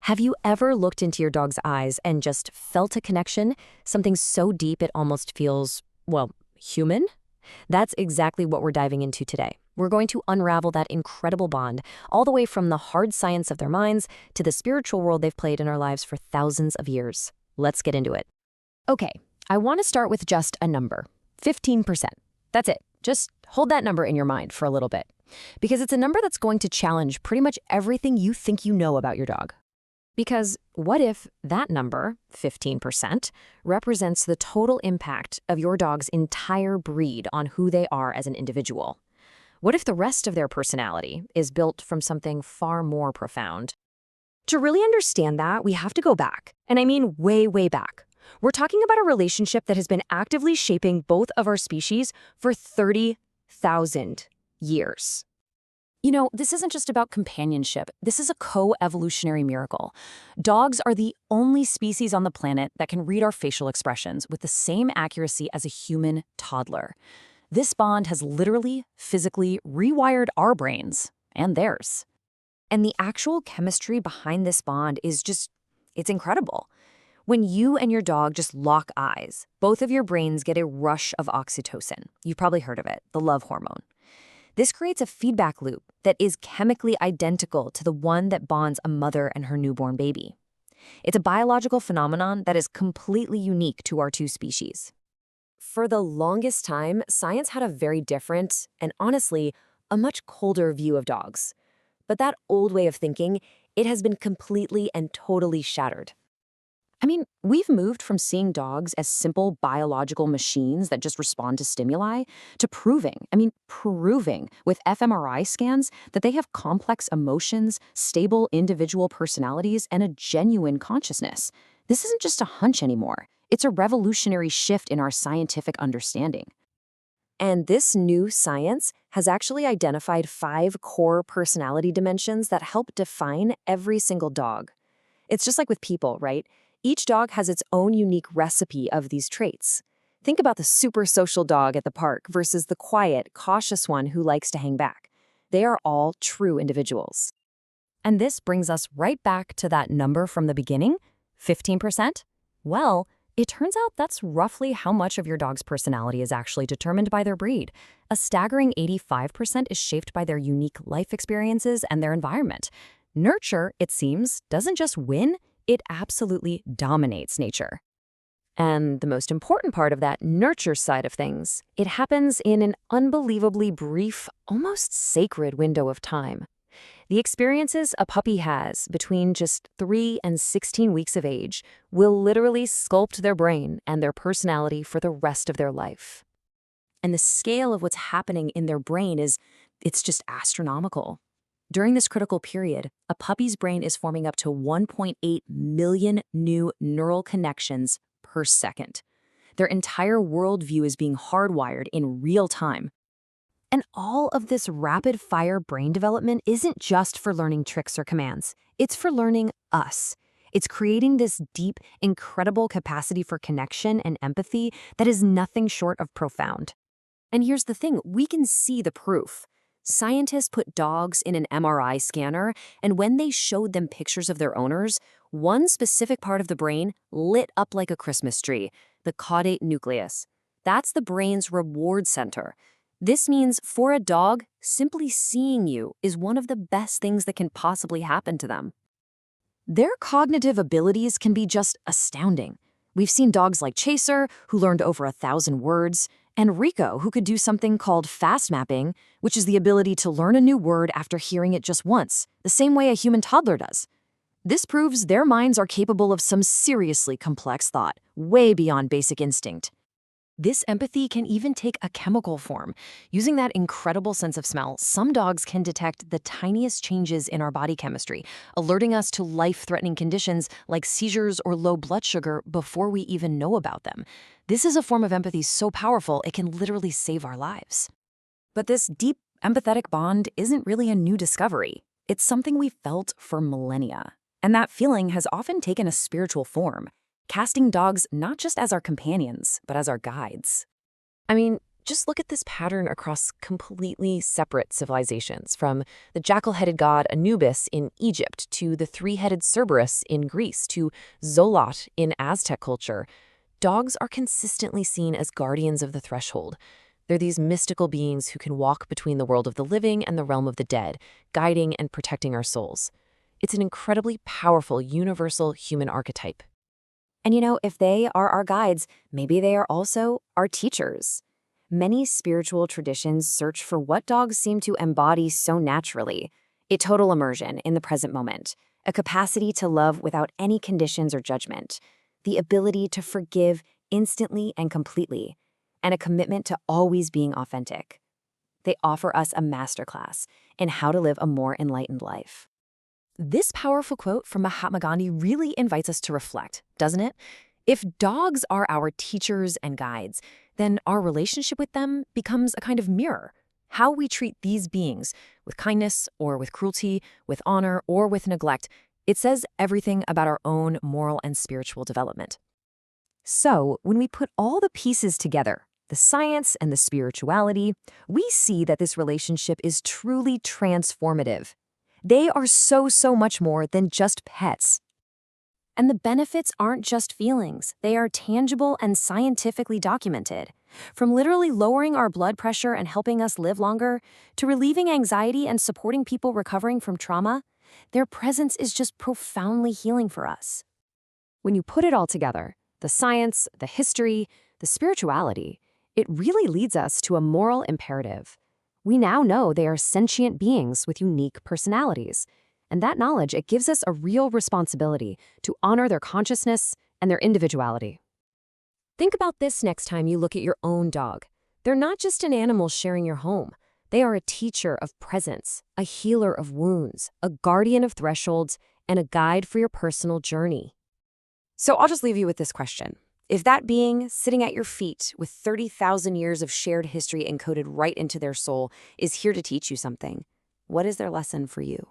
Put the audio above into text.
Have you ever looked into your dog's eyes and just felt a connection? Something so deep it almost feels, well, human? That's exactly what we're diving into today. We're going to unravel that incredible bond, all the way from the hard science of their minds to the spiritual role they've played in our lives for thousands of years. Let's get into it. Okay, I want to start with just a number, 15%. That's it. Just hold that number in your mind for a little bit, because it's a number that's going to challenge pretty much everything you think you know about your dog. Because what if that number, 15%, represents the total impact of your dog's entire breed on who they are as an individual? What if the rest of their personality is built from something far more profound? To really understand that, we have to go back, and I mean way, way back. We're talking about a relationship that has been actively shaping both of our species for 30,000 years. You know, this isn't just about companionship. This is a co-evolutionary miracle. Dogs are the only species on the planet that can read our facial expressions with the same accuracy as a human toddler. This bond has literally, physically rewired our brains and theirs. And the actual chemistry behind this bond is it's incredible. When you and your dog just lock eyes, both of your brains get a rush of oxytocin. You've probably heard of it, the love hormone. This creates a feedback loop that is chemically identical to the one that bonds a mother and her newborn baby. It's a biological phenomenon that is completely unique to our two species. For the longest time, science had a very different, and honestly, a much colder view of dogs. But that old way of thinking, it has been completely and totally shattered. I mean, we've moved from seeing dogs as simple biological machines that just respond to stimuli to proving with fMRI scans that they have complex emotions, stable individual personalities, and a genuine consciousness. This isn't just a hunch anymore. It's a revolutionary shift in our scientific understanding. And this new science has actually identified 5 core personality dimensions that help define every single dog. It's just like with people, right? Each dog has its own unique recipe of these traits. Think about the super social dog at the park versus the quiet, cautious one who likes to hang back. They are all true individuals. And this brings us right back to that number from the beginning, 15%. Well, it turns out that's roughly how much of your dog's personality is actually determined by their breed. A staggering 85% is shaped by their unique life experiences and their environment. Nurture, it seems, doesn't just win, it absolutely dominates nature. And the most important part of that nurture side of things, it happens in an unbelievably brief, almost sacred window of time. The experiences a puppy has between just 3 and 16 weeks of age will literally sculpt their brain and their personality for the rest of their life. And the scale of what's happening in their brain it's just astronomical. During this critical period, a puppy's brain is forming up to 1.8 million new neural connections per second. Their entire worldview is being hardwired in real time. And all of this rapid-fire brain development isn't just for learning tricks or commands. It's for learning us. It's creating this deep, incredible capacity for connection and empathy that is nothing short of profound. And here's the thing, we can see the proof. Scientists put dogs in an MRI scanner, and when they showed them pictures of their owners, one specific part of the brain lit up like a Christmas tree, the caudate nucleus. That's the brain's reward center. This means for a dog, simply seeing you is one of the best things that can possibly happen to them. Their cognitive abilities can be just astounding. We've seen dogs like Chaser, who learned over 1,000 words, and Rico, who could do something called fast mapping, which is the ability to learn a new word after hearing it just once, the same way a human toddler does. This proves their minds are capable of some seriously complex thought, way beyond basic instinct. This empathy can even take a chemical form. Using that incredible sense of smell, some dogs can detect the tiniest changes in our body chemistry, alerting us to life-threatening conditions like seizures or low blood sugar before we even know about them. This is a form of empathy so powerful it can literally save our lives. But this deep, empathetic bond isn't really a new discovery. It's something we felt for millennia. And that feeling has often taken a spiritual form, casting dogs not just as our companions, but as our guides. I mean, Just look at this pattern across completely separate civilizations, from the jackal-headed god Anubis in Egypt to the three-headed Cerberus in Greece to Zolot in Aztec culture. Dogs are consistently seen as guardians of the threshold. They're these mystical beings who can walk between the world of the living and the realm of the dead, guiding and protecting our souls. It's an incredibly powerful, universal human archetype. And if they are our guides, maybe they are also our teachers. Many spiritual traditions search for what dogs seem to embody so naturally: a total immersion in the present moment, a capacity to love without any conditions or judgment, the ability to forgive instantly and completely, and a commitment to always being authentic. They offer us a masterclass in how to live a more enlightened life. This powerful quote from Mahatma Gandhi really invites us to reflect, doesn't it? If dogs are our teachers and guides, then our relationship with them becomes a kind of mirror. How we treat these beings, with kindness or with cruelty, with honor or with neglect, it says everything about our own moral and spiritual development. So, when we put all the pieces together, the science and the spirituality, we see that this relationship is truly transformative. They are so much more than just pets. And the benefits aren't just feelings. They are tangible and scientifically documented. From literally lowering our blood pressure and helping us live longer, to relieving anxiety and supporting people recovering from trauma, their presence is just profoundly healing for us. When you put it all together, the science, the history, the spirituality, it really leads us to a moral imperative. We now know they are sentient beings with unique personalities. And that knowledge, it gives us a real responsibility to honor their consciousness and their individuality. Think about this next time you look at your own dog. They're not just an animal sharing your home. They are a teacher of presence, a healer of wounds, a guardian of thresholds, and a guide for your personal journey. So I'll just leave you with this question. If that being sitting at your feet with 30,000 years of shared history encoded right into their soul is here to teach you something, what is their lesson for you?